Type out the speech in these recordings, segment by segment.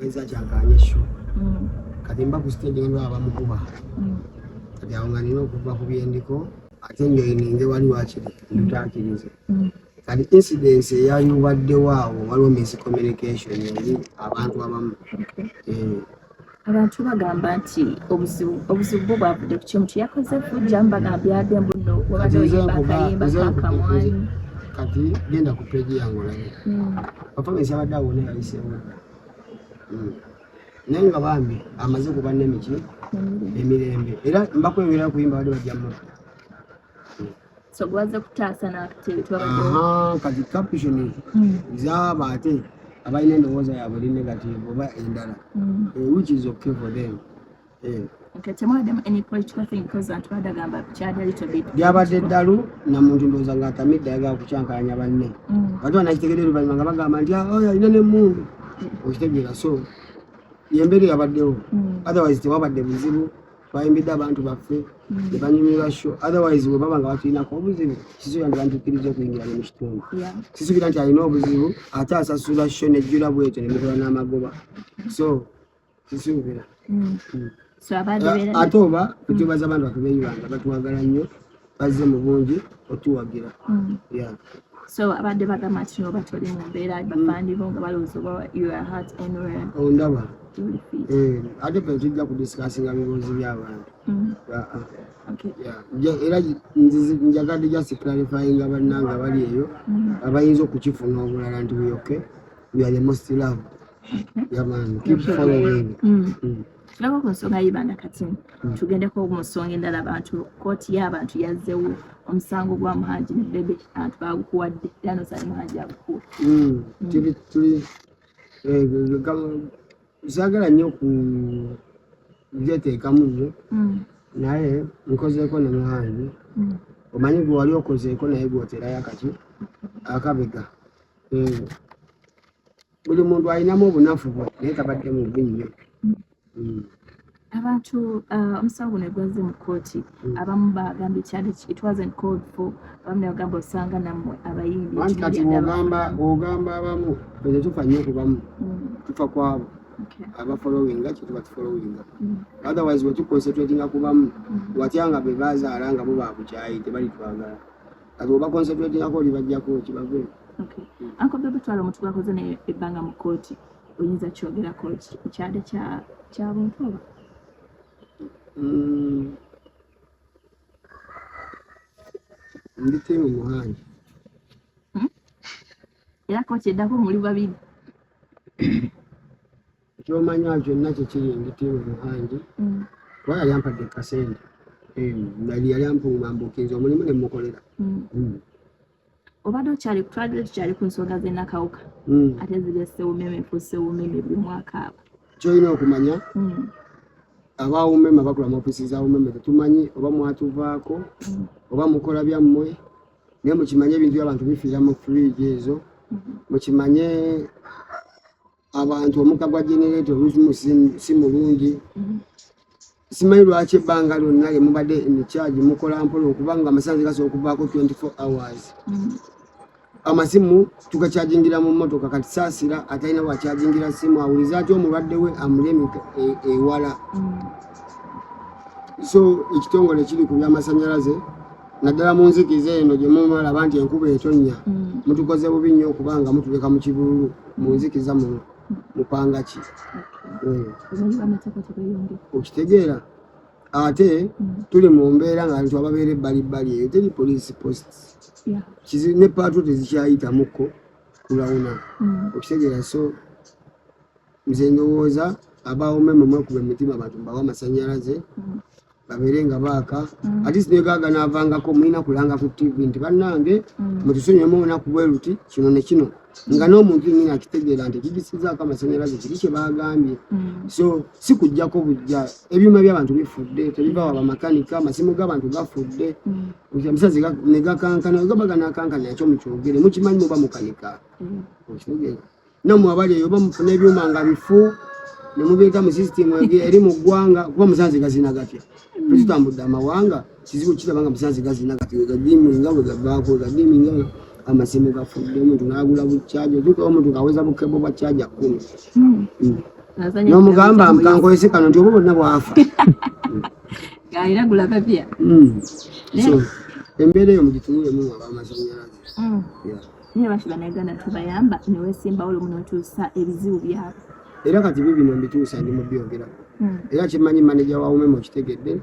yageza kyankanye sho kati mba ku stage ndo abamukuba kati awo nga nina okuva ku byendiko ate njoyininge wali wakiri ntakirize kati incidence eyayubadde waawo waliwo miscommunication eri abantu abamu abantu bagamba nti obuzibu bwo bwavudde ku kintu yakoze fujja mbagambye adde mbuno wabadde oyimba akayimba kakamwanyi kati genda ku peji yange olabe performance abadde awo naye yayiseewo naye nga bambi amaze kuba n'emiki emirembe era mbakwewera kuyimba badde bajja mu so gwaze kutaasa n'akatebe kati caption zaaba ate abalina endowooza yaabwe eri negative oba endala which is okay for them. Gyabadde eddalu namuntu ndowooza ng'atamidde ayagala kucyankalanya banne kati wanakitegeera oluvannyuma nga bagamba nti oyo alina n'emmundu okitegeera so yembeera yabaddewo otherwise tewabadde buzibu twayimbidde abantu baffe ne banyumirwa sho otherwise bwe baba nga batulinako obuzibu sisuubira nti bantukkiriza okuyingira ne mu kitundu sisuubira nti alina obuzibu ate asasula sho nejjula bwetyo ne mukola n'amagoba so sisuubira ate oba tutubaza abantu baffe b'Uganda batuwagala nnyo bazze mu bungi otuwagira so abadde bagamba nti no batoli mu mbeera bafandibo nga balowooza oba your heart anywhere ondaba ate pe tujja kudisikasinga bibuuzi by'abantu era njagadde just clarifying bannanga bali eyo abayinza okukifuna obulala nti buyoke we are the most loved yaman keep following tulaba ku nsonga y'Ibanda kati tugendeko mu nsonga endala abantu kooti y'abantu yazzewo omusango gwa Muhanji ne Bebe abantu bagukuwadde era n'osali Muhanji agukuwa saagala nnyo ku byeteekamu nnyo naye nkozeeko ne Muhanji omanyi gwe wali okozeeko naye gwoterayo akaki akabega buli muntu alinamu obunafu bwe naye tabadde mu bbi nnyo abantu omusango ne gwaze mu kooti abamu bagambye kyali it wasn't called for abamu ne bagamba osanga nammwe abayimbi kati bw'ogamba abamu ffe tetufa nnyo kubamu tufa kwabo abafolowinga kyetuba tufolowinga otherwise wetuconcentratinga kubamu watyanga be bazaala nga bo bakukyayi tebalitwagala kati oba concentratingako oli bajjako kibave Uncle Bebe twala omuntu gwakoze ne ebbanga mu kooti oyinza kyogerako kyade kya buntu oba ndi tiimu Muhanji era kooti eddako muli babiri kyomanya kyonna kyekiri ndi tiimu Muhanji kuba yali ampadde kasente yali ampumambukinza omulimu ne mukolera obadde okyali kutwalire tukyali ku nsonga z'ennakawuka ate ziri ssewumeme efuusewumeme buli mwaka aba kyolina okumanya abawumeme bakola mu ofiisi za wumeme tetumanyi oba mwatuvaako oba mukola byammwe naye mukimanye ebintu by'abantu bifiira mu fridge ezo mukimanye abantu omuka gwa generator olumu si mulungi simanyi lwaki ebbanga lyonna lye mubadde emicharge mukola mpola okubanga amasanzi gasobola okuvaako 24 hours amasimu tugakyajingira mu mmotoka kati saasira atalina bwakyajingira simu awuliza atya omulwadde we amuli ewala so ekitongole kiri ku by'amasannyalaze naddala mu nzikiriza eno gye mumala nti enkuba etonnya mutukoze bubi nnyo okubanga mutuleka mu kibululu mu nzikiriza muno mupanga ki okitegeera ate tuli mu mbeera nga abantu ababeera ebbalibbali eyo teri police post ne patro tezikyayitamuko kulawuna okitegeera so nze ndowooza abawumeme mwekuba emitima abantu mbawa amasannyalaze babeere nga baaka ate sinegaaga naavangako mulina kulanga ku tv nti bannange mutusonyemu olunaku bwe luti kino ne kino nga n'omuntu yennyini akitegeera nti ekigisizaako amasannyalaze kiri kye baagambye so si kujjako bujja ebyuma by'abantu bifudde tebibawa bamakanika amasimu g'abantu gafudde amasazi ne gakankana gaba ganakankana yakyo mukyogere mukimanyi muba mukanika okitegeera nammwe abali eyo oba mufuna ebyuma nga bifu ne mubireeta mu sisitimu eri mu ggwanga kuba musanzi gazina gatya tutambudde amawanga kizibu kiraba nga musanzi gazina gatya gadiminga bwe gavaako gadiminga amasimu gafudde omuntu n'agula bukyaja otuukawo omuntu ng'aweza bukebo bwa kyaja 10 n'omugamba mukankozese kano nti oba bonna bwafa alina pia so embeera eyo mugituulemu ab'amasannyalaze naye baki bannayuganda tubayamba neweesimbawo olumu n'otuusa ebizibu byabwe era kati bibino mbituusa ndi mu byogeraku era kimanyi maneja wa umeme okitegedde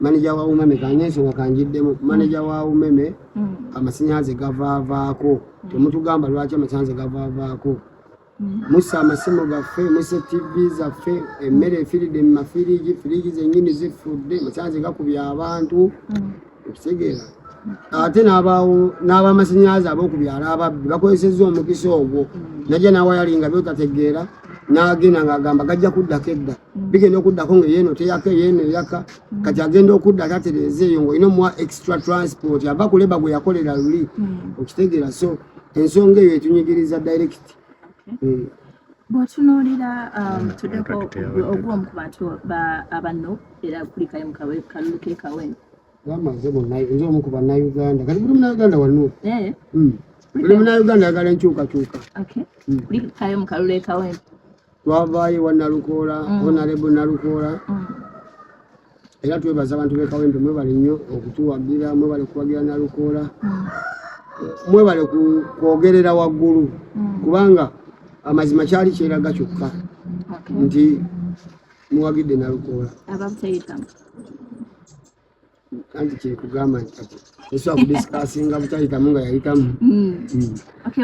maneja wa umeme kanyensonga kanjiddemu maneja wa umeme amasannyalaze gavaavaako temutugamba lwaki amasannyalaze gavaavaako musa amasimu gaffe musa tv zaffe emmere efiridde mu mafirigi zennyini zifudde amasannyalaze gakubya abantu okitegeera ate n'abamasannyalaze ab'okubyala ababbi bakozesezza omukisa ogwo najja nawayalinga byotategeera n'agenda ng'agamba gajja kuddako edda bigenda okuddako nga yeeno teyaka yeeno eyaka kati agenda okudda tatereeza eyo ng'olina omuwa extra transport ava ku leba gwe yakolera luli okitegeera so ensonga eyo etunyigiriza direct bw'otunuulira tuddeko ogw'omu ku bantu abanno era kulikayo mu kalulu k'ekawempe gamaze bonna nze omu ku bannayuganda kati buli munnayuganda wano buli munnayuganda ayagala enkyukakyuka kulikayo mu kalulu ekawempe twavaayo wa Nalukoola Honorable Nalukoola era twebaza abantu b'ekawempe mwebale nnyo okutuwagira mwebale kuwagira Nalukoola mwebale kwogerera waggulu kubanga amazima kyali kyeraga kyokka nti muwagidde Nalukoola anti kyekugamba nti kati tesobola kudisikasinga butayitamu nga yayitamu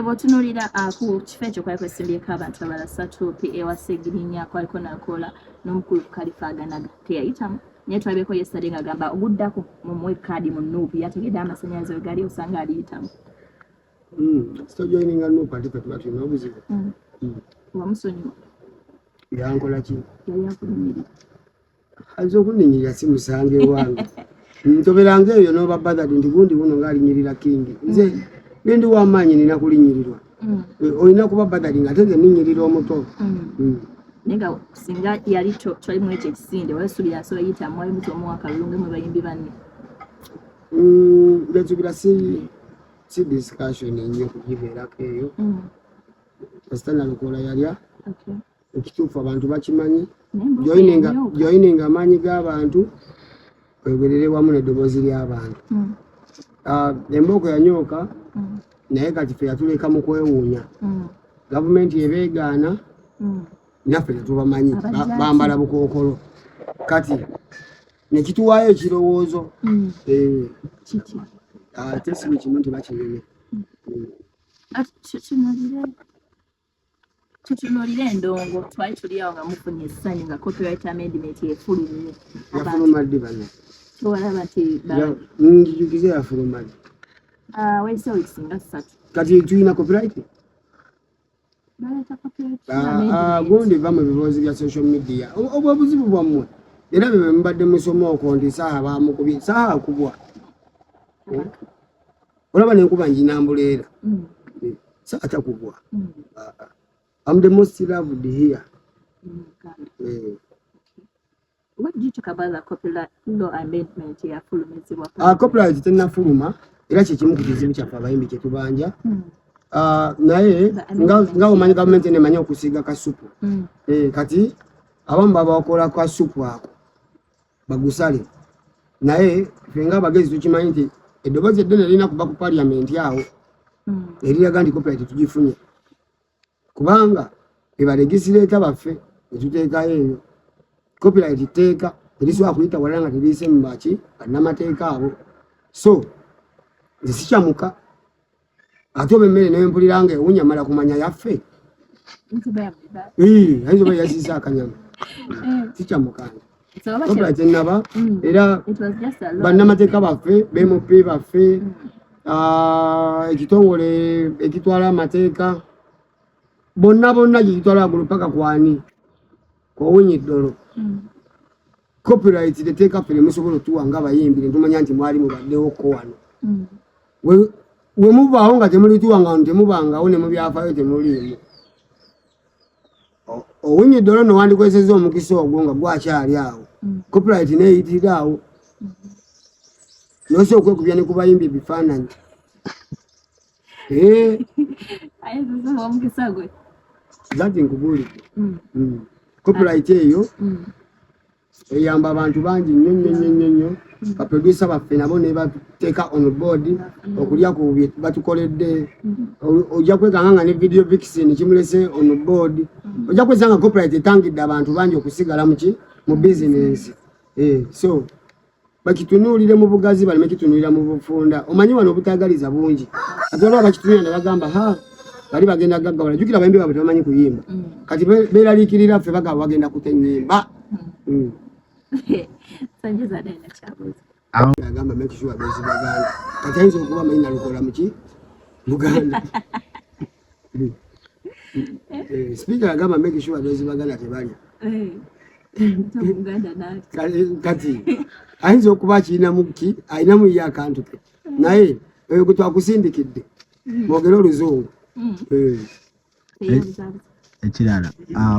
bw'otunuulira ku kifo ekyo kwali kwesimbyeko abantu abala 3 PA Segirinya kwaliko Nalukoola n'omukulu Kalifaganaga teyayitamu naye twalabeko yesterday ng'agamba oguddako mumuwe kaadi mu Nuupu yategedde amasannyalaze we gali osanga aliyitamu sitojoyininga Nuupu ate fe tuba tulina obuzibu wamusonyiwa yankola ki yali akulimirira ayinza okunninyirira si musange wange ntoberanga eyo n'oba badadi nti gundi buno ng'alinyirira kingi nze bendi w'amaanyi nina kulinyirirwa olina kuba badadi nga teze ninnyirira omuto naye nga singa yali kyolimu ekyo ekisinde weesuubira asobola yitamu wali muti omuwa akalulu mu bayimbi banne ndesuubira si discussion ennyo kugibeerako eyo kasita Nalukoola yalya ekituufu abantu bakimanyi joyininga amaanyi g'abantu oyogerere wamu n'eddoboozi ly'abantu embooko yanyooka naye kati ffe yatuleka mu kwewuunya gavumenti ebeegaana naffe tetubamanyi bambala bukookolo kati nekituwaayo ekirowoozo ate si kimu nti bakirime tutunuulire endongo twali tuliawo nga mufunye essanyu nga copyright amendment efulumye yafuluma ddi bano tewalaba nti njijukize yafuluma ddi wayise wekisinga 3 kati tulina copyright gundi va mu biboozi bya social media obwo obuzibu bwammwe era bwe mubadde musoma okwo nti saaha bamukubye saaha akubwa olaba nenkuba njinambuleera saaha takubwa I'm the most loved here. What did you talk about the copyright law amendment here? Copyright tenafuluma era kyekimu ku kizibu kyaffe abayimbi kye tubanja naye nga omanyi gavumenti nemanyi okusiiga kasupu kati abamu babakola kasupu ako bagusale naye ffe nga abagezi tukimanyi nti eddoboozi eddene lirina kuba ku paliamenti awo eriraga nti copyright tugifunye kubanga ebalegisireeta baffe netuteekayo eyo copyright teeka erisobola kuyita wala nga teriyise mu baki bannamateeka abo so nze sikyamuka ate oba emmere nempulira nga ewunya mala kumanya yaffe ayinza oba yasiisa akanyama sikyamukanje copyright enaba era bannamateeka baffe BMP baffe ekitongole ekitwala amateeka bonna gitwala agulu paka kwani kwawunyi ddolo copyright teteeka ffe nemusobola otuwa nga abayimbi netumanya nti mwali mubaddewoko wano we mubaawo nga temulituwanga wano temubangawo ne mubyafaayo temuliimu owunyi ddolo nowandikozeseza omukisa ogwo nga gwakyali awo copyright neeyitirira awo nosobola okwekubya ne ku bayimbi ebifaananyi zati nkugulidde copyright eyo eyamba abantu bangi nnyo baproducer baffe nabo ne bateeka on board okulya ku bye batukoledde ojja kwekanga ne video vixen kimulese on board ojja kwesanga copyright etangidde abantu bangi okusigala mu business so bakitunuulire mu bugazi baleme kitunuulira mu bufunda omanyi wano obutagaliza bungi ate olwo bakitunuulira ne bagamba bali bagenda gaggawala jukira bayimbi baabwe tebamanyi kuyimba kati beeraliikirira ffe bagaba bagenda kutenyimba agamba make sure bezi baganda kati ayinza okuba amanyi nalukola muki Buganda speaker agamba make sure bezi baganda tebalya kati ayinza okuba akirina muki ayinamu ye akantu ke naye eyo gwe twakusindikidde mwogere oluzungu ekirala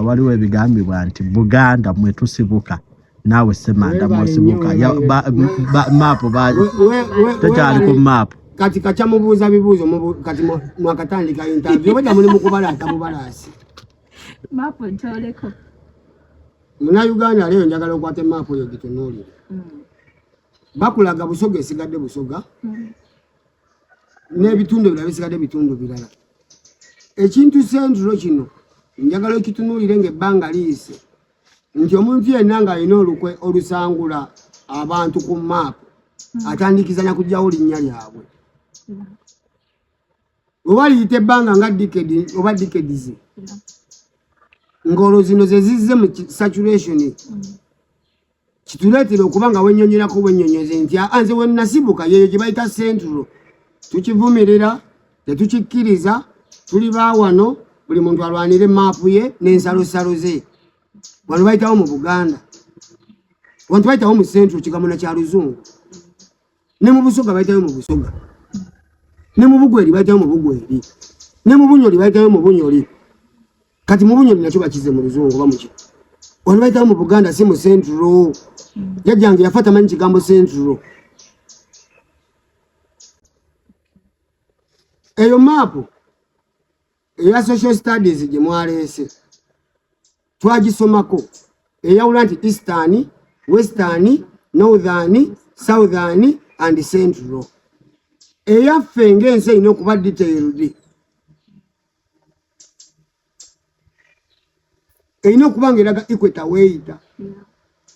waliwo ebigambibwa nti Buganda mwe tusibuka naawe Semanda mwosibuka maapu tekyali ku maapu kati kaca mubuuza bibuuzo kati mwakatandika interview bajja muli mukubalaata bubalaasi maapu ntoleko Munnayuganda leero njagala okwate maapu eyo gitunuulire bakulaga Busoga esigadde Busoga n'ebitundu ebirala bisigadde bitundu birala ekintu Central kino njagala okitunuulire ng'ebbanga liyise nti omuntu yenna ng'alina olukwe olusangula abantu ku maapu atandikiza na kujjawo linnya lyabwe oba liyita ebbanga nga decade oba decades ng'olwo zino ze zizze mu saturation kituleetera okuba nga wennyonnyerako bwennyonnyoze nti nze we nasibuka yeyo gye bayita Central tukivumirira tetukikkiriza tuli baawano buli muntu alwanire maapu ye n'ensalosalo ze wano bayitawo mu Buganda wantu bayitawo mu Central kigambo na kya Luzungu ne mu Busoga bayitawo mu Busoga ne mu Bugweri bayitawo mu Bugweri ne mu Bunyoli bayitawo mu Bunyoli kati mu Bunyoli nakyo bakize mu Luzungu bamuki wano bayitawo mu Buganda si mu Central jajjange yafata manyi kigambo Central eyo maapu eya social studies gye mwaleese twagisomako eyawula nti Eastern, Western, Northern, Southern and Central eyaffe ng'ensi erina okuba detailed erina okuba ng'eraga equator weeyita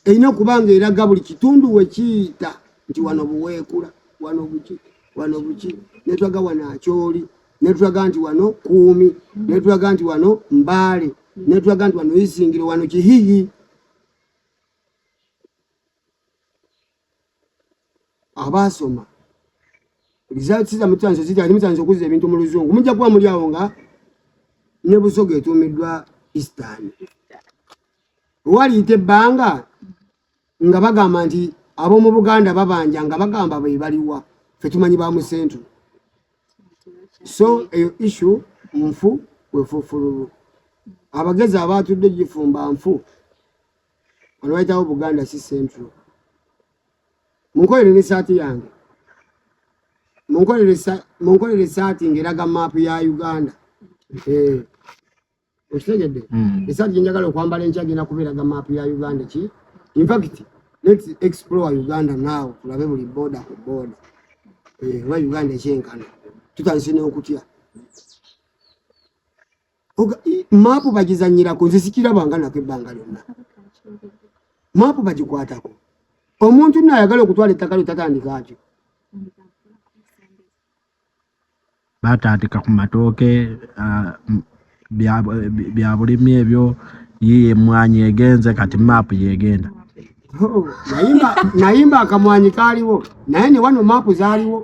erina okuba ng'eraga buli kitundu we kiyita nti wano buweekula wano buki netwaga wano Akyoli netwaga nti wano Kuumi netwaga nti wano Mbaale netwaga nti wano Isingiro wano Kihihi abasoma results za mutanzo ziti mutanzo okuziza ebintu mu Luzungu mujja kuba muli awo nga ne Busoga etuumiddwa Eastern waliyita ebbanga nga bagamba nti ab'omu Buganda babanja nga bagamba be baliwa ffe tumanyi ba mu Central so eyo issue nfu wefufululu abagezi abatudde gifumba nfu wano bayitawo Buganda si Central munkolere ne saati yange munkolere saati ng'eraga maapu ya Uganda okitegedde esaati gyenjagala okwambala enkya genda kubeeraga maapu ya Uganda ki in fact let's explore Uganda now tulabe buli border ku border oba Uganda ekyenkana tutandise n'okutya maapu bagizanyirako nze sikirabanga nako ebbanga lyonna maapu bagikwatako omuntu naayagala okutwala ettaka lyo tatandika atyo batandika ku matooke bya bulimi ebyo yiye emwanyi egenze kati maapu yegenda nayimba akamwanyi kaaliwo naye ne wano maapu zaaliwo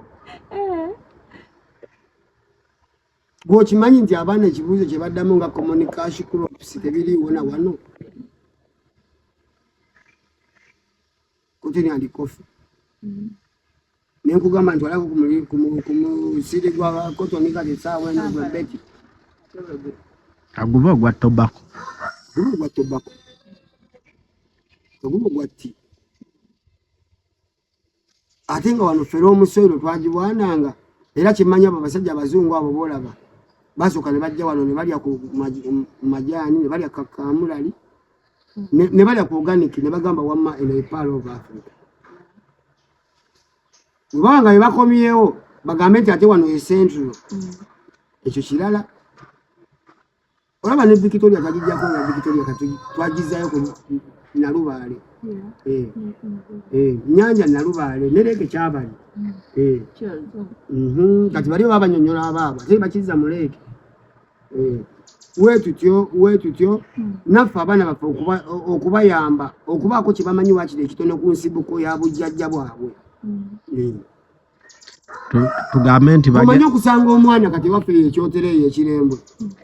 gwokimanyi nti abaana ekibuuzo kye baddamu nga communication crops tebiriiwo na wano kutini andi kofi nenkugamba nti walako ku musiri gwa kotoni kati essaawa eno gwe beti aguba ogwa tobacco guba ogwa tobacco oguba ogwa tti ate nga wano fera omusoero twagibwananga era kimanya abo abasajja abazungu abo boolaba basooka ne bajja wano ne balya ku majaani ne balya kakamulali ne balya ku organic ne bagamba wamma eno epalo of Africa bwanga bakomyewo bagambe nti ate wano e Central ekyo kirala olaba ne Victoria kagijjako nga Victoria twagizayo ku Nalubaale Nyanja Nalubaale nereke kyabali kati bali babanyonyola abaaba ate bakiza mu leeke wetutyo naffe abaana baffe okubayamba okubaako kye bamanyi wakiri ekitono ku nsibuko ya bujjajja bwabwe tugambe nti omanyi okusanga omwana kati waffe ekyotero eyo ekirembwe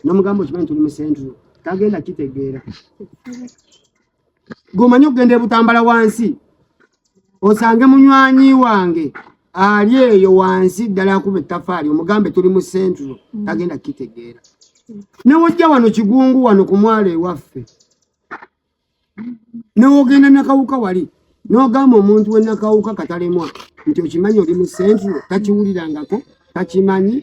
n'omugamba okimanyi tuli mu Central tagenda kitegeera gwomanyi okugenda ebutambala wansi osange munywanyi wange ali eyo wansi ddala akuba ettafaali omugambe tuli mu Central tagenda kitegeera newojja wano Kigungu wano ku mwalo ewaffe newogenda nakawuka wali n'ogamba omuntu we nakawuka katalemwa nti okimanyi oli mu Central takiwulirangako takimanyi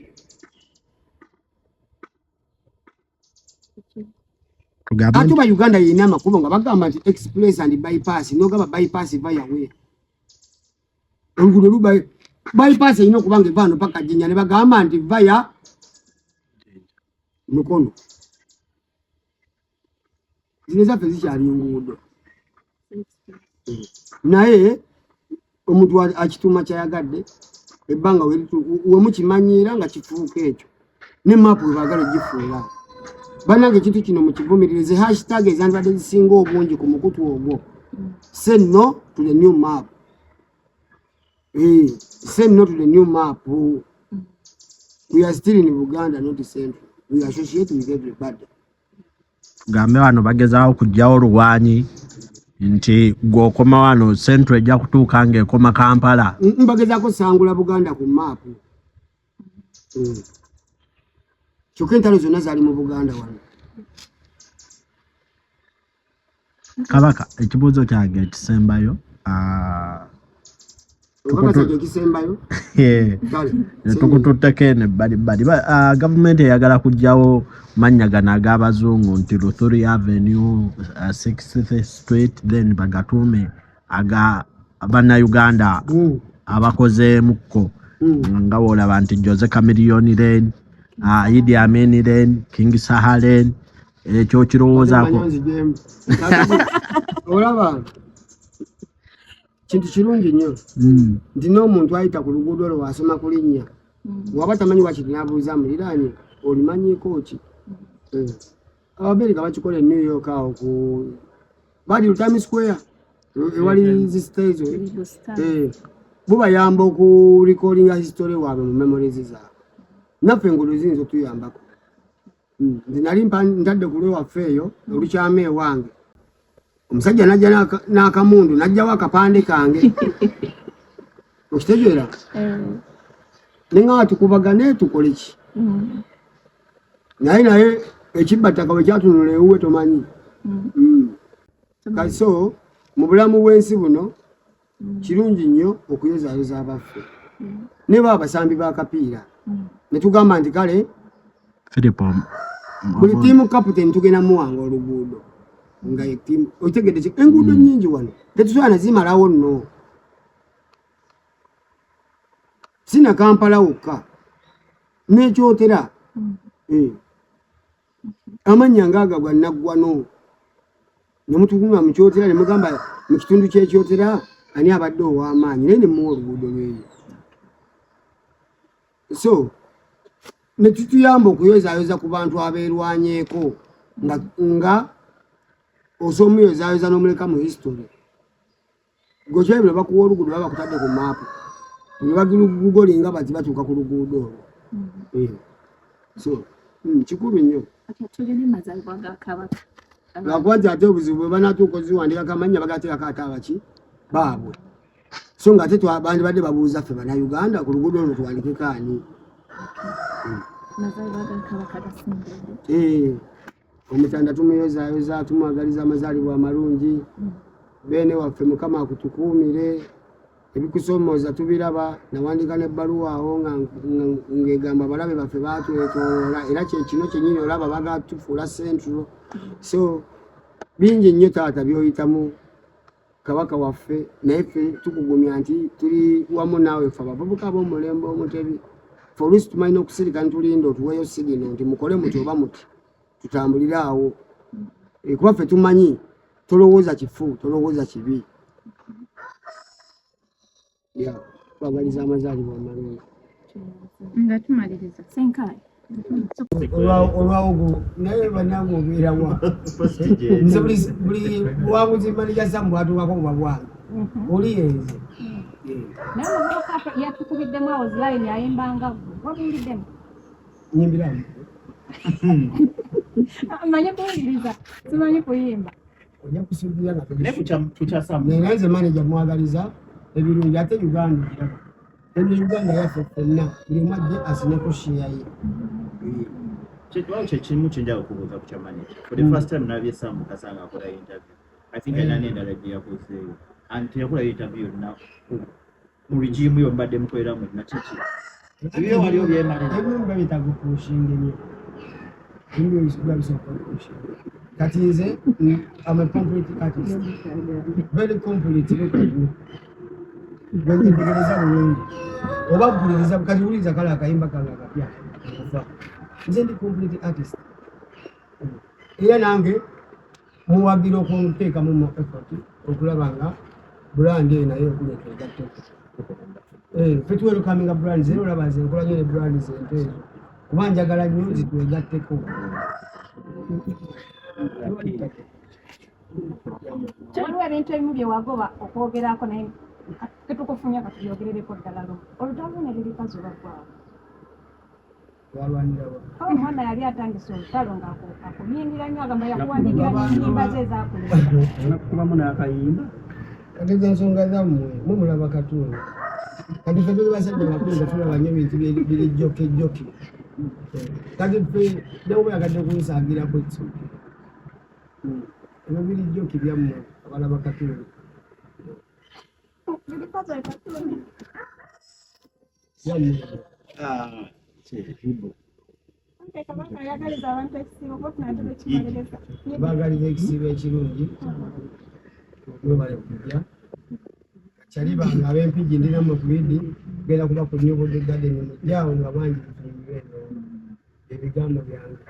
ate ba Uganda yina amakubo nga bagamba nti express and bypass n'ogamba bypass via where oluguudo luba bypass erina okuba nga eva wano paka Jinja ne bagamba nti via Mukono zino zaffe zikyali nguudo naye omuntu akituuma kyayagadde ebbanga wemukimanyira nga kifuuka ekyo ne maapu webaagala gifuula bannange ekintu kino mukivumiririze hashtag ezandibadde zisinga obungi ku mukutu ogwo say no to the new map say no to the new map we are still in Uganda not Central we associate with everybody gambe wano bagezaawo kujjawo oluwanyi nti gw'okoma wano Central ejja kutuuka ng'ekoma Kampala bagezaako sangula Buganda ku maapu kyokka entalo zonna zaali mu Buganda wano Kabaka ekibuuzo kyange ekisembayo ekisembayo tukututteko eno ebbalibbali gavumenti eyagala kujjawo mannya gano ag'abazungu nti Luthuli Avenue 6th Street then bagatuume bannayuganda abakozeemukko nga boolaba nti Jose Chameleone Lane Idi Amin Lane King Saha Lane ekyo kirowoozaako olaba kintu kirungi nnyo nti n'omuntu ayita ku luguudo olwo wasoma ku linnya waba tamanyi wakiri n'abuuza muliraanye olimanyiiko ki Ababerika bakikola New York awo ku bali Times Square ewali zisiteezo bubayamba okurecallinga history waabwe mu memories zaabwe naffe enguudo ziyinza otuyambako nze nali ntadde ku lwewaffe eyo olukyama ewange omusajja najja n'akamundu najjawo akapande kange okitegeera nenga tukubagane tukole ki naye ekibattaka bwe kyatunula ewuwe tomanyi kaso mu bulamu bw'ensi buno kirungi nnyo okuyozaayoza abaffe ne baba abasambi b'akapiira ne tugamba nti kale buli tiimu kaputeni tugenda muwanga oluguudo nga otegedde enguudo nnyingi wano tetusobola nazimalawo nno sina Kampala wokka n'ekyotera amannya ngaagagwa naggwano ne mutugunga mu kyotera ne mugamba mu kitundu ky'ekyotera ani abadde ow'amaanyi naye ne muwa oluguudo lweyo so ne tutuyamba okuyozaayoza ku bantu abeerwanyeeko nga osomuyozaayoza n'omuleka mu history gokyebula bakuwa oluguudo baba bakutadde ku maapu ne bagilugugolinga bati batuuka ku luguudo olwo so kikulu nnyo lwakuba nti ate obuzibu bwe banatuuka oziwandikako amannya bagateekako ate abaki baabwe so nga ate bandibadde babuuza ffe bannayuganda ku luguudo olwo tuwandikeko ani omutanda tumuyozaayoza tumwagaliza amazaalibwa amalungi beene waffe Mukama akutukuumire ebikusomooza tubiraba nawandika n'ebbaluwa awo ng'egamba balabe baffe baatwetoola era kyekino kyennyini olaba bagatufuula Central so bingi nnyo taata byoyitamu kabaka waffe naye ffe tukugumya nti tuli wamu naawe ffe abavubuka b'omulembe omutebi ffe oluusi tumalina okusirika nitulinda otuweeyo sigino nti mukole muti oba muti tutambulire awo kuba ffe tumanyi tolowooza kifu tolowooza kibi twagaliza amazaalibwa amalungi nga tumaliriza Senkaayi olwawo naye bannange obeerawa nze buli buwanguzi mmanija samu bwatuukako buba bwange oli yenze naye omuvubuka yatukubiddemu awo zilayini ayimbanga wabuuliddemu nyimbiramu manye kuwuliriza simanyi kuyimba ojja kusuubira nga tukyasamu nze maneja mwagaliza ebirungi ate Uganda kiraba eno Uganda yaffe ffenna buli omu ajje asineko sheya ye Wao chechimu chenja okubuuza ku kyamaneja for the first time nabye Sam Kasanga akola interview I think anani endala ya kuseyo anti yakola interview na mu regime yo mbadde mukolera mu na chichi iyo waliyo byemaliza ebyo nga bitagupushinga nnyo ndio isibwa bisokopushinga kati nze I'm a complete artist very complete bwenyetegereza bulungi oba mpuliriza kati wuliza kale akayimba kange akapya kufa nze ndi complete artist era nange muwagira okunteekamu mu effort okulaba nga brand nayo okuleeta egatteko ffe tuwerukaminga brand era olaba nze nkola nnyo ne brand zente ezo kuba njagala nnyo zitwegatteko waliwo ebintu ebimu bye wagoba okwogerako naye tetukufunya katubyogerereko ddala lumu olutalo ne lirikazi olwaggwawo walwanirawa omwana yali atandise olutalo ng'akumyingira nnyo agamba yakuwandiikira n'ennyimba ze ezaakulira nakubamu n'akayimba kati ze ensonga zammwe mumulaba katonda kati ffe tuli basajja bakulu nga tulaba nnyo ebintu biri jjoke kati ffe neoba yagadde kunsaagirako ekyo ebyo biri jjoki byammwe abalaba katonda yammwe bagaliza ekisiibo ekirungi webale kujja kyalibanga ab'empigi ndinamu kubidi genda kuba ku New Body Garden mujjaawo nga bangi bifumbire eno ebigambo byange